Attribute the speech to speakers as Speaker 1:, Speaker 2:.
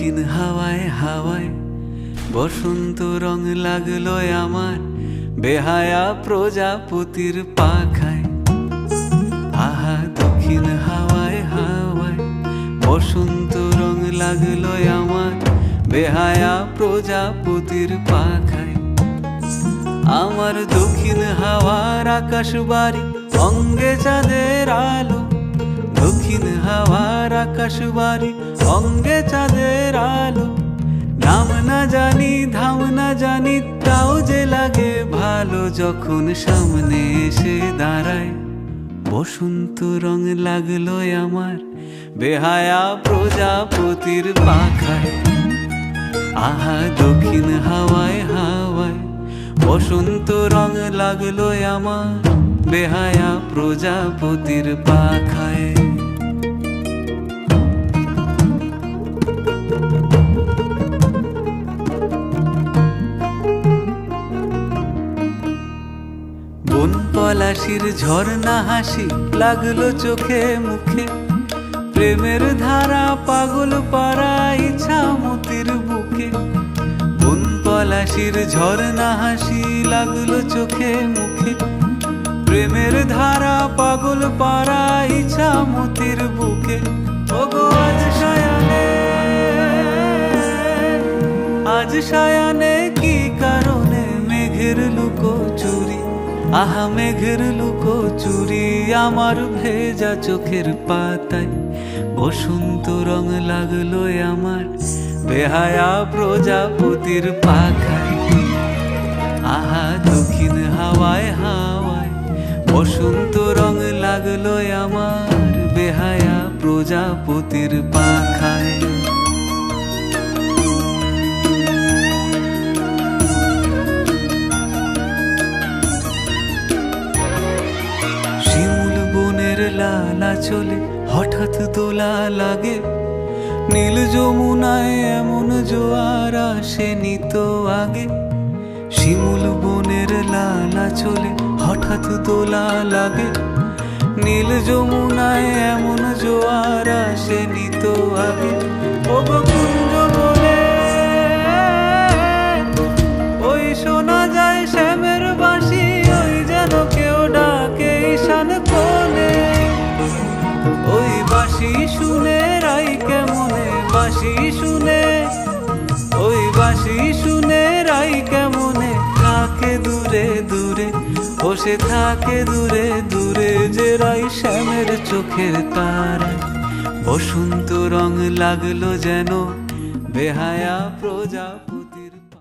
Speaker 1: দক্ষিণ হাওয়ায় হাওয়ায় বসন্ত রং লাগলো আমার বেহায়া প্রজাপতির পাখায়। আহা দক্ষিণ হাওয়ায় হাওয়ায় বসন্ত রং লাগলো আমার বেহায়া প্রজাপতির পাখায়। আমার দক্ষিণ হাওয়ার আকাশ বাড়ি অঙ্গে চাঁদের আলো, দক্ষিণ হাওয়ার আকাশ বাড়ি অঙ্গে চাঁদের আলো। নাম না জানি ধাম না জানি তাও যে লাগে ভালো যখন সামনে এসে দাঁড়ায়। বসন্ত রং লাগলো আমার বেহায়া প্রজাপতির পাখায়। আহা দক্ষিণ হাওয়ায় হাওয়ায় বসন্ত রং লাগলো আমার বেহায়া প্রজাপতির পাখায়। বন পলাশির ঝর্ণা হাসি লাগলো চোখে মুখে, প্রেমের ধারা পাগল পাড়া ইছামতির বুকে। বন পলাশির ঝর্ণা হাসি লাগলো চোখে মুখে, প্রেমের ধারা পাগল পাড়া ইছামতির বুকে। ওগো আজ সায়ানে, আজ সায়ানে কি কারণে মেঘের লুকো চুরি, আহা মেঘের লুকো চুরি আমার ভেজা চোখের পাতায়। বসন্ত রং লাগলো আমার বেহায়া প্রজাপতির পাখায়। আহা দক্ষিণ হাওয়ায় হাওয়ায় বসন্ত রং লাগলো আমার বেহায়া প্রজাপতির পাখায়। শিমুল বনের লালা চলে হঠাৎ দোলা লাগে, নীল যমুনায় এমন জোয়ার আসেনি তো আগে। শিমুল বনের লালা চলে হঠাৎ দোলা লাগে, নীল যমুনায় এমন জোয়ার আসেনি তো আগে। ওগো কুঞ্জ বলে ওই শোনা যায় শ্যামের বাঁশি, ওই যেন কেউ ডাকে ঈশান কোণে। ওই বাঁশি শুনে রাই কেমনে, বাঁশি শুনে, ওই বাঁশি শুনে রাই কেমনে থাকে দূরে দূরে, বসে থাকে দূরে দূরে যে রাই শ্যামের চোখের তারায়। বসন্ত রং লাগলো যেন বেহায়া প্রজাপতি।